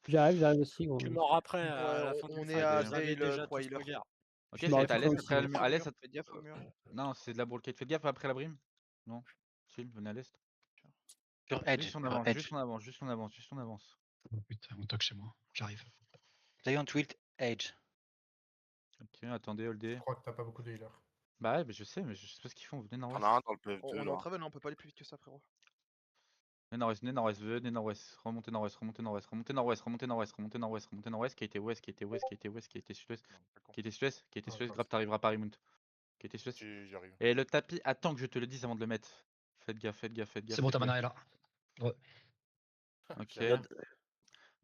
J'arrive aussi, gros. Je suis mort après, à Ouais, la fin du on est fight. à Ils avaient Veil déjà 3 tous healers. regard. Ok, Je ça me va être à récupère l'est, aussi, après gros. à l'est, Fais gaffe au mur. Non, c'est de la Brookgate. Faites gaffe après la Brim. Non. Chill, venez à l'est. Sur Edge, Juste on sur avance, Edge. juste on avance, juste on avance, juste on avance. Oh putain, on toque chez moi. J'arrive. Giant Wilt, Edge. Ok, attendez, Je holdé. crois que t'as pas beaucoup de healers. Bah ouais, mais je sais pas ce qu'ils font. Venez T'en nord-ouest. as un dans le PF2 On est en là. travel, hein, on peut pas aller plus vite que ça, frérot. Venez nord-ouest, venez nord-ouest, venez nord-ouest. Remontez nord-ouest, remontez nord-ouest, remontez nord-ouest, remontez nord-ouest, remontez nord-ouest, remontez nord-ouest, qui a été ouest, qui a été ouest, qui a été ouest, qui a été sud-ouest, qui a été sud-ouest, qui a été Ah, sud-ouest, grave. grave t'arriveras à Paris Mount. Qui a été sud-ouest. J'y arrive. Et le tapis, attends que je te le dise avant de le mettre. Faites gaffe, faites gaffe, faites gaffe. C'est bon, ta faites mana gaffe. est là. Ouais. Ok. J'arrive.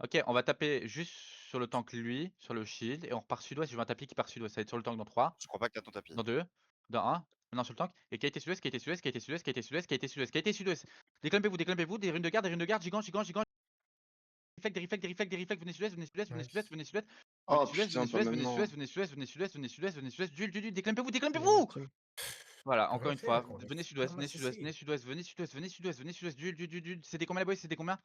Ok, on va taper juste sur le tank lui, sur le shield, et on repart sud-ouest. Je veux un tapis qui part sud-ouest. Ça va être sur le tank dans 3, Je crois pas que t'as ton tapis. dans 2, dans 1. Maintenant sur le tank. Et qui a été sud-ouest, qui a été sud-ouest, qui a été sud-ouest, qui a été sud-ouest, qui a été sud-ouest, qui a été sud-ouest. Déclampez-vous, des runes de garde, gigant, des reflects, venez sud-ouest, venez sud-ouest, venez Nice. sudouest, venez sud-ouest. Oh Venez putain, sud-ouest, pas venez maintenant. sud-ouest, venez sud-ouest, venez sud-ouest, venez sud-ouest, venez sud-ouest, duel, déclampez-vous, J'ai déclampez-vous. un team. Voilà, T'as encore rien une fait, fois, gros, on a venez super sud-ouest, venez massé. sud-ouest, venez sud-ouest, venez sud-ouest, venez sud-ouest, venez sud-ouest, duel. C'est des combien les boys, c'est des combien?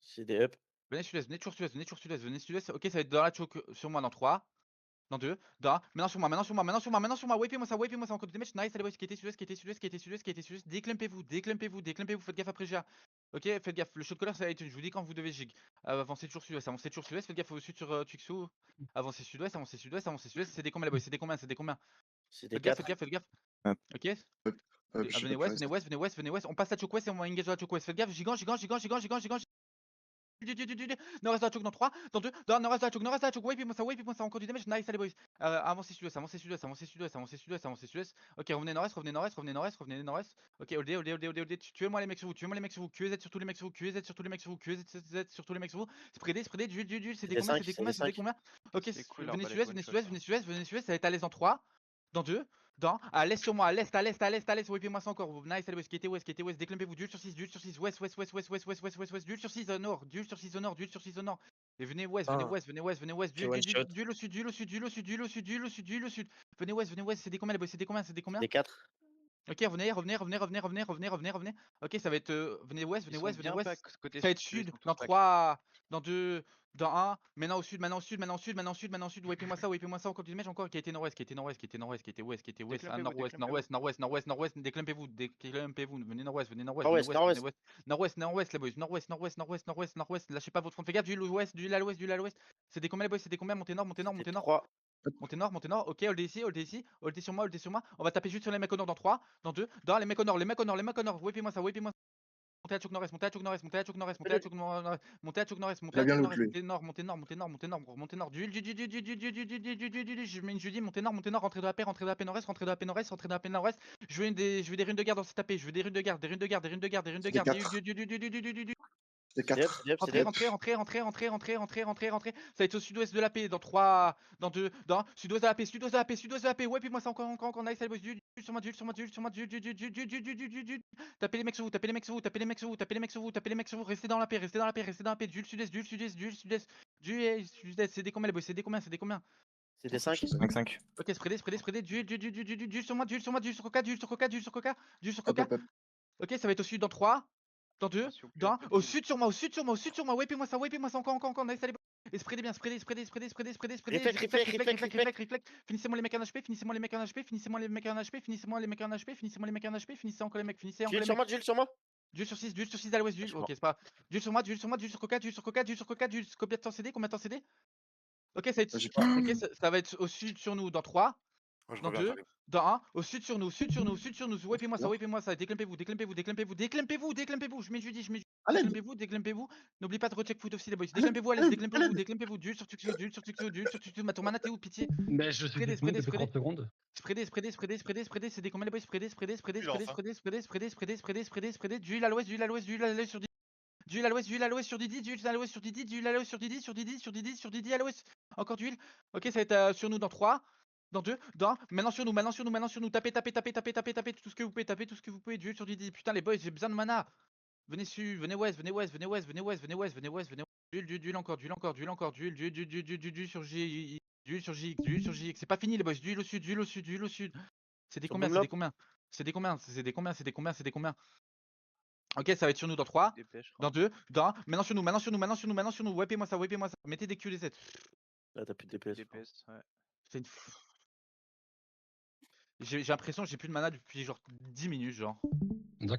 C'est des up. Venez sud-ouest, venez toujours sud-ouest, venez toujours sud-ouest, venez sud-ouest. Ok, ça va être dans la choke sur moi dans 3, dans 2, dans 1. Maintenant sur moi, maintenant sur moi, maintenant sur moi, maintenant sur moi. Wapez-moi ça encore des matchs. Nice, allez boys, qui était sud-ouest, qui était sud-ouest, qui était sud-ouest, qui était sud-ouest. Déclampez-vous, faites gaffe après GA. Ok, faites gaffe, le shot caller ça va être une. Je vous dis quand vous devez jig. Avancez toujours sud-ouest, faites gaffe au sud sur Tuxu. Avancez sud-ouest, c'est des combien les boys, c'est des combien, C'est des Faites gaffe, 4. faites gaffe. Hop. Ok. Je sais Venez pas west, venez west. On passe la choke west et on va engage la choke west. Faites gaffe, gigant. Nord-est de la choke dans 3, dans 2, dans nord-est de la choke, wapez-moi ça, encore du damage, nice, allez boys. Avancez sud-ouest. Ok, revenez nord-est. Ok, holdez. Tuez-moi les mecs sur vous, QZ sur tous les mecs sur vous. Spreadez, duel, c'est des combien? Ok, C'est cool, venez l'arbalète sud-ouest, one shot, ça va être à l'aise dans 3, dans 2, dans, à l'est sur moi, à l'est, wapez-moi ça encore. Nice, allez, qui était ouest, déclampez-vous, duel sur 6, ouest, duel sur 6 au nord, duel sur 6 au nord. Et venez west, duel au sud. Venez west, c'est des combien les boys, c'est des combien? C'est des 4. Ok, revenez. Ok, ça va être, venez west. Ils sont bien back côté Ça va être sud, ils sud, sont tous dans back. 3, dans 2, dans 1. Maintenant au sud. Wapez-moi ça encore du damage, encore qui a été nord-ouest, qui était ouest, ah, nord-ouest. Déclampez-vous. Venez nord-ouest, Nord-ouest. nord-ouest, les boys. Nord-ouest. Lâchez pas votre front. Faites gaffe, du à l'ouest. C'est des combien les boys, c'est des combien? Montez nord. C'est des 3. Montez nord, ok, hold ici, hold sur moi. On va taper juste sur les mecs au nord dans 3, dans 2, dans les mecs au nord. Wapez-moi ça. Montez à choke nord-est, montez à choke nord-est, montez à choke nord-est, montez nord. Duel, je mets une Judy, montez nord, rentrez de la paix nord-est. Je veux des runes de garde dans cette tapée, des runes de garde. C'est des 4. C'est des 4. Rentrez. Ça va être au sud-ouest de la paix, dans 3, dans 2, dans sud-ouest de la paix. Ouais, puis moi c'est encore, nice, allez, boys, duel sur moi, duel. Tapez les mecs sur vous, restez dans la paix, duel sud-est. C'est des combien les boys, c'est des combien? C'est des 5. 5-5. Ok, spreadez, duel sur moi, duel sur Coca. Ok, ça va être au sud dans 3, dans 2, S'il vous plaît. dans 1, au sud sur moi, wapez-moi ça, encore, nice, allez. Et spreadez bien, spreadez. Reflect. Finissez-moi les mecs en HP, finissez encore les mecs. Duel sur moi. Duel sur 6 à l'ouest, duel. Ok, c'est pas. Duel sur moi, duel sur Coca. Combien de temps CD? Ok, ça va être, J'ai pas. ok, ça va être au sud sur nous dans 3, Moi je dans reviens, 2, j'arrive. dans 1, au sud sur nous. Wapez-moi ça, déclampez-vous. Je mets Judy. Déclampez-vous. N'oublie pas de recheck foot aussi les boys. Déclampez-vous à l'aise, déclampez-vous. Duel sur Tuxio. Ma tourmana, t'es où, pitié? Mais je suis défini depuis 30 secondes. Spreadez, c'est des combien les boys, spreadez, duel à l'ouest sur Didi. Duel à l'ouest sur Didi, sur Didi à l'ouest. Encore duel. Ok, ça va être sur nous dans 3, dans 2, dans 1. Maintenant sur nous. Tapez, tout ce que vous pouvez, duel sur Didi. Putain les boys, j'ai besoin de mana. Venez west. Duel encore, duel sur J, duel sur J. C'est pas fini les boys, duel au sud. C'est des Sur combien? Boomlop. C'est des combien? Ok, ça va être sur nous dans 3, DP, je crois. dans 2, dans 1. Maintenant sur nous, maintenant sur nous, maintenant sur nous, maintenant sur nous. Wipez-moi ça, wipez-moi ça. Mettez des QDZ. Là, t'as plus de DPS. je crois. DPS, ouais. C'est une. J'ai l'impression que j'ai plus de mana depuis genre 10 minutes, genre. D'accord.